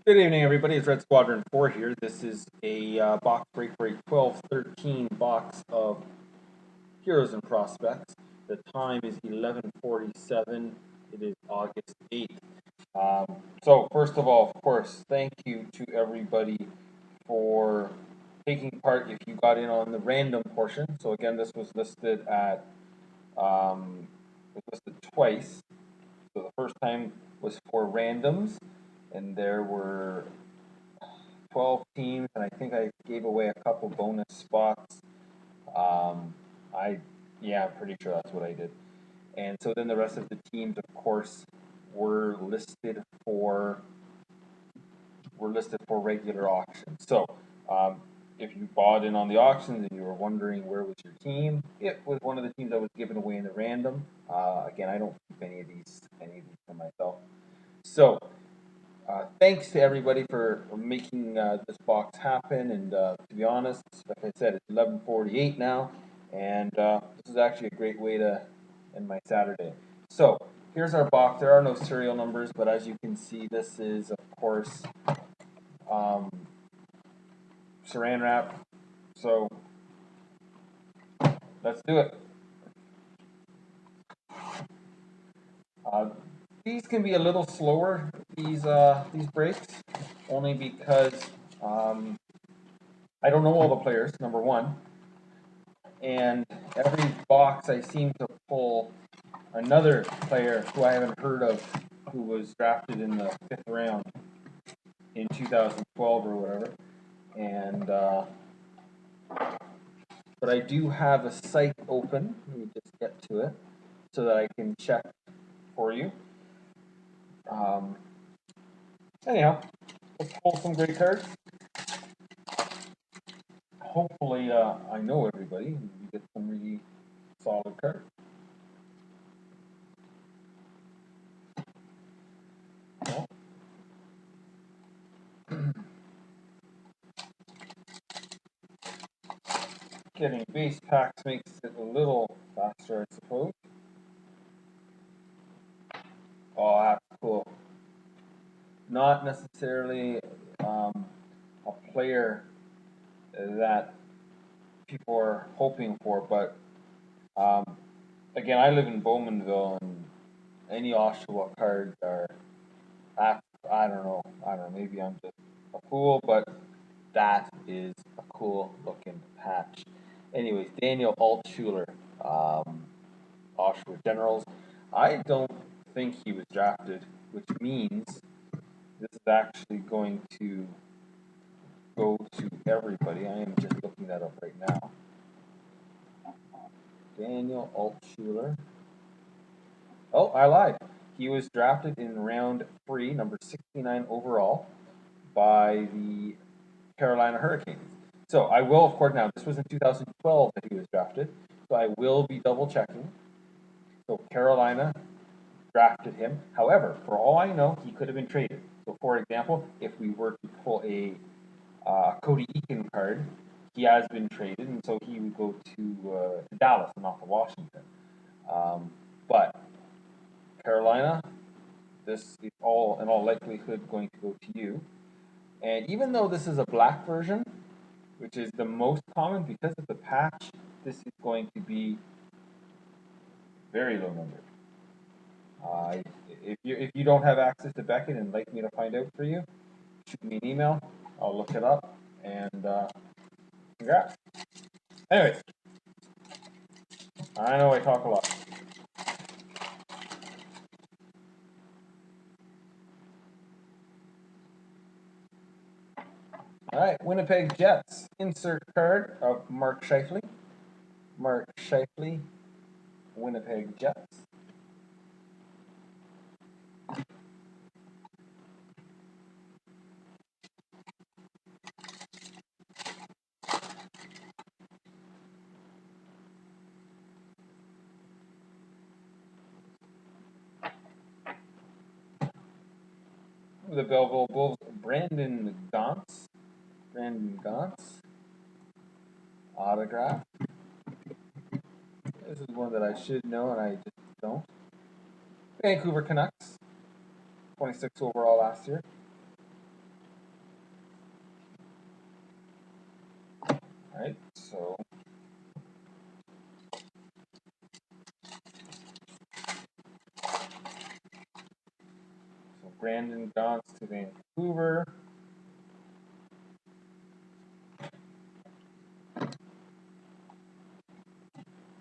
Good evening, everybody. It's Redsquadron4 here. This is a box break for a 12-13 box of Heroes and Prospects. The time is 11:47. It is August 8th. So, first of all, of course, thank you to everybody for taking part if you got in on the random portion. So, again, this was listed at twice. So, the first time was for randoms, and there were 12 teams, and I think I gave away a couple bonus spots. Um, I'm pretty sure that's what I did. And so then the rest of the teams, of course, were listed for regular auctions. So if you bought in on the auctions and you were wondering where was your team, it was one of the teams that was given away in the random. Again, I don't keep any of these for myself. So thanks to everybody for making this box happen. And to be honest, like I said, it's 11:48 now, and this is actually a great way to end my Saturday. So here's our box. There are no serial numbers, but as you can see, this is, of course, saran wrap. So let's do it. These can be a little slower, these breaks, only because I don't know all the players, number one. And every box I seem to pull another player who I haven't heard of, who was drafted in the 5th round in 2012 or whatever. And but I do have a site open. Let me just get to it so that I can check for you. Anyhow, let's pull some great cards. Hopefully, I know everybody and we get some really solid cards. Well, getting base packs makes it a little faster, I suppose. Oh, that's cool. Not necessarily a player that people are hoping for, but again, I live in Bowmanville, and any Oshawa cards are, I don't know, maybe I'm just a fool, but that is a cool looking patch. Anyways, Daniel Altshuler, Oshawa Generals. I don't think he was drafted, which means this is actually going to go to everybody. I am just looking that up right now. Daniel Altshuler. Oh, I lied. He was drafted in round 3, number 69 overall, by the Carolina Hurricanes. So I will, of course, now this was in 2012 that he was drafted, so I will be double checking. So Carolina drafted him. However, for all I know, he could have been traded. So, for example, if we were to pull a Cody Eakin card, he has been traded, and so he would go to Dallas and not to Washington. But Carolina, this is all in all likelihood going to go to you. And even though this is a black version, which is the most common because of the patch, this is going to be very low number. If you don't have access to Beckett and like me to find out for you, shoot me an email. I'll look it up, and congrats. Anyways, I know I talk a lot. All right, Winnipeg Jets. Insert card of Mark Scheifele. Mark Scheifele, Winnipeg Jets. The Belleville Bulls, Brandon Gauntz. Autograph. This is one that I should know and I just don't. Vancouver Canucks. 26 overall last year. So Brandon Gaunce to Vancouver.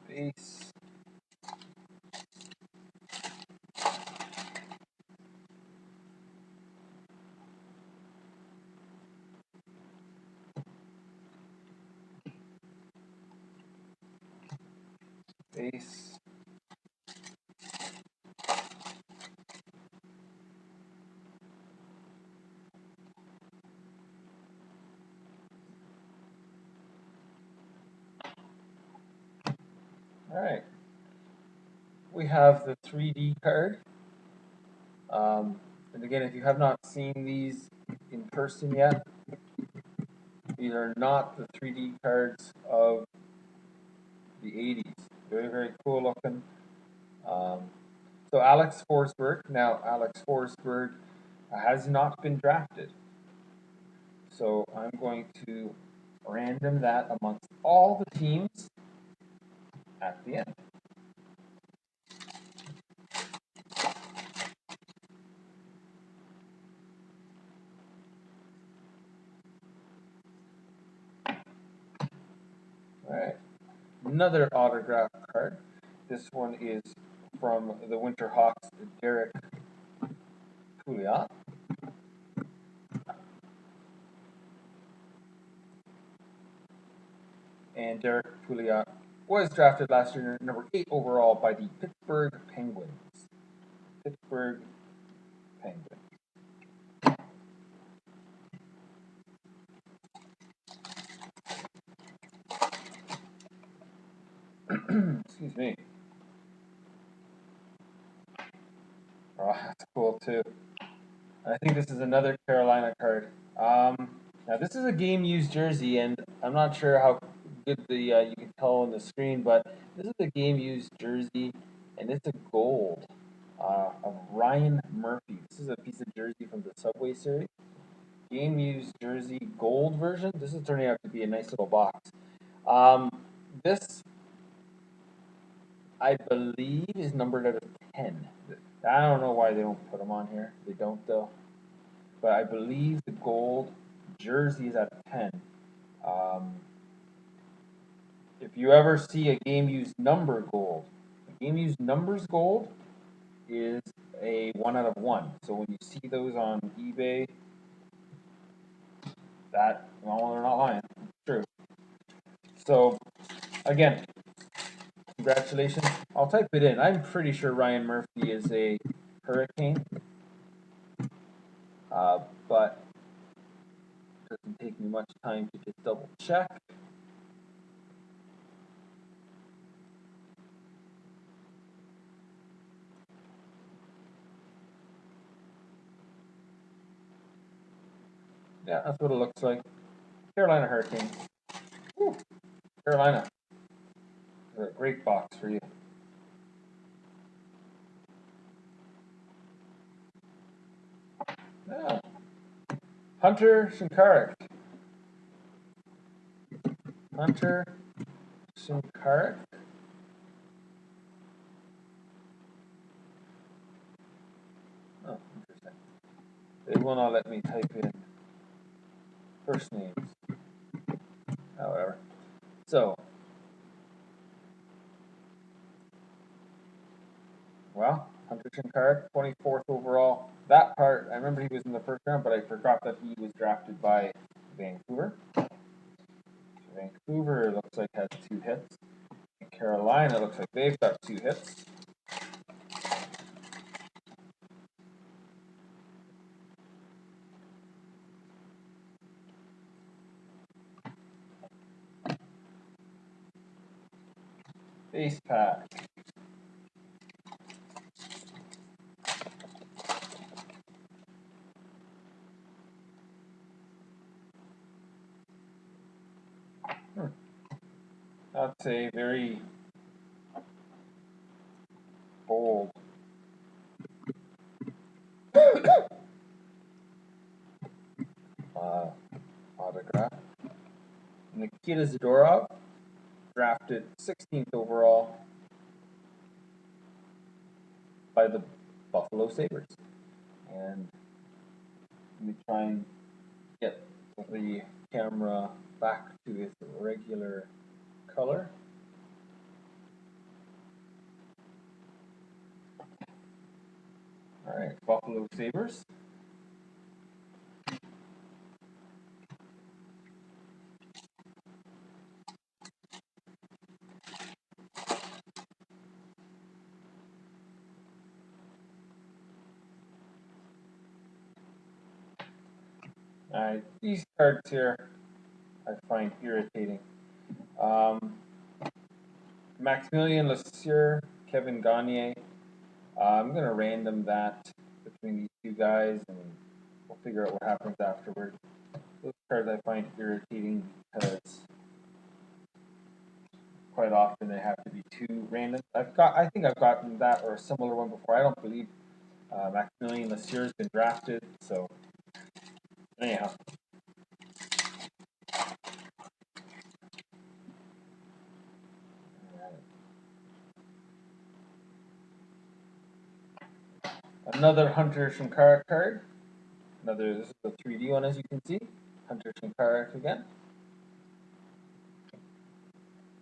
Base. Base. All right. We have the 3D card. And again, if you have not seen these in person yet, these are not the 3D cards of the 80s. Very, very cool looking. So Alex Forsberg. Now, Alex Forsberg has not been drafted. So I'm going to random that amongst all the teams at the end. All right. Another autograph card. This one is from the Winterhawks, Derek Pouliot. And Derek Pouliot was drafted last year, number 8 overall by the Pittsburgh Penguins. Pittsburgh Penguins. Excuse me. Oh, that's cool too. I think this is another Carolina card. Now this is a game-used jersey, and I'm not sure how good the you can tell on the screen, but this is a game-used jersey, and it's a gold of Ryan Murphy. This is a piece of jersey from the Subway Series. Game-used jersey gold version. This is turning out to be a nice little box. This, I believe, is numbered out of 10. I don't know why they don't put them on here. They don't, though. But I believe the gold jersey is at 10. If you ever see a game used number gold, a game used numbers gold is a 1 out of 1. So when you see those on eBay, that, well, they're not lying. It's true. So again, congratulations. I'll type it in. I'm pretty sure Ryan Murphy is a Hurricane. But it doesn't take me much time to just double check. Yeah, that's what it looks like. Carolina Hurricanes. Woo. Carolina. They're a great box for you. Yeah. Hunter Shinkaruk. Hunter Shinkaruk. Oh, interesting. They will not let me type in first names. However. So, well, Hunter Shinkaruk, 24th overall. That part, I remember he was in the first round, but I forgot that he was drafted by Vancouver. Vancouver looks like has 2 hits. And Carolina looks like they've got 2 hits. Base pack. That's a very bold autograph. Nikita Zadorov, drafted 16th overall by the Buffalo Sabres. And let me try and get the camera back to its regular color. All right, Buffalo Sabres. All right, these cards here I find irritating. Maximilien Lassieur, Kevin Gagne. I'm going to random that between these two guys, and we'll figure out what happens afterward. Those cards I find irritating because quite often they have to be two random. I think I've gotten that or a similar one before. I don't believe Maximilien Lassieur has been drafted. So anyhow. Another Hunter Shinkarik card. This is a 3D one, as you can see. Hunter Shinkarik again.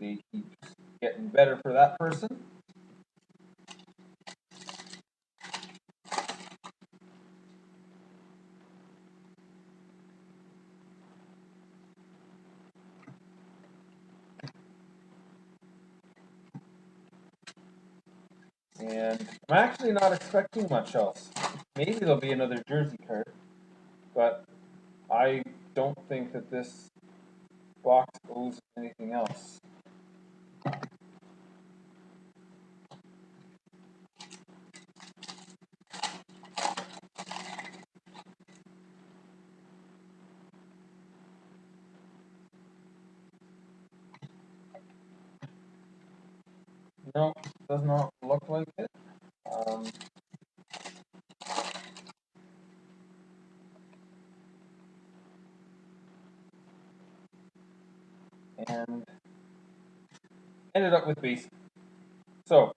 They keep getting better for that person. And I'm actually not expecting much else. Maybe there'll be another jersey card, but I don't think that this box owes anything else. No, does not look like it. And ended up with base. So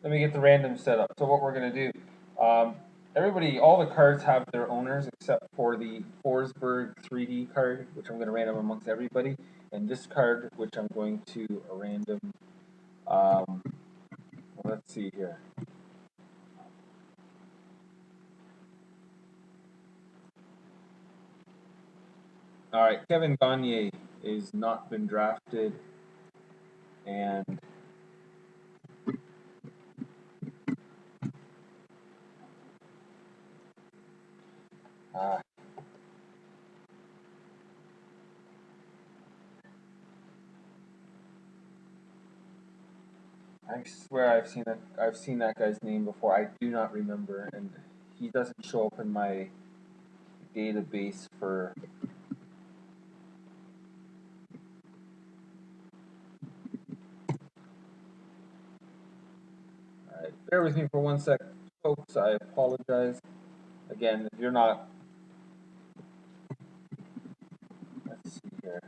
let me get the random set up. So what we're going to do, all the cards have their owners except for the Forsberg 3D card, which I'm going to random amongst everybody, and this card, which I'm going to random. Let's see here. All right, Kevin Gagne is not been drafted, and I swear I've seen that guy's name before. I do not remember, and he doesn't show up in my database for. All right, bear with me for 1 sec, folks. I apologize. Again, if you're not, let's see here.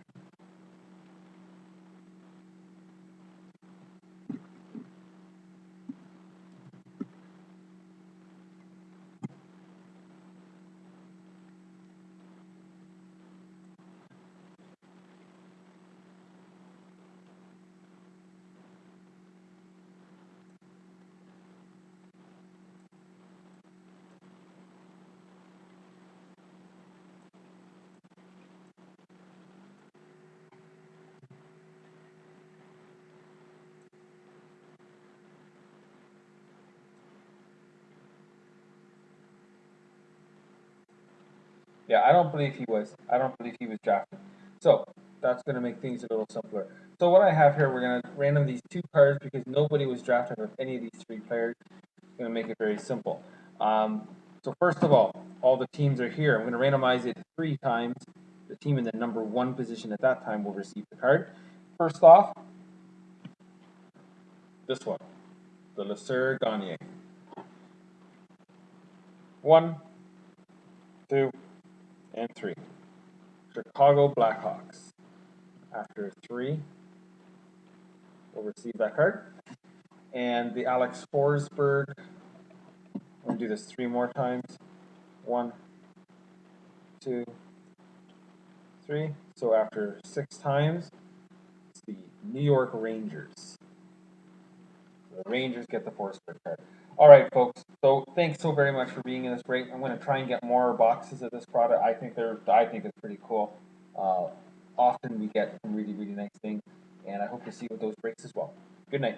Yeah, I don't believe he was. I don't believe he was drafted. So that's going to make things a little simpler. So what I have here, we're going to random these two cards because nobody was drafted with any of these three players. It's going to make it very simple. So first of all the teams are here. I'm going to randomize it 3 times. The team in the number 1 position at that time will receive the card. First off, this one, the Lassieur Gagne. 1, 2, and 3. Chicago Blackhawks. After 3, we'll receive that card. And the Alex Forsberg, I'm going to do this 3 more times. 1, 2, 3. So after 6 times, it's the New York Rangers. The Rangers get the Forsberg card. All right, folks. So thanks so very much for being in this break. I'm going to try and get more boxes of this product. I think it's pretty cool. Often we get some really, really nice things, and I hope to see you with those breaks as well. Good night.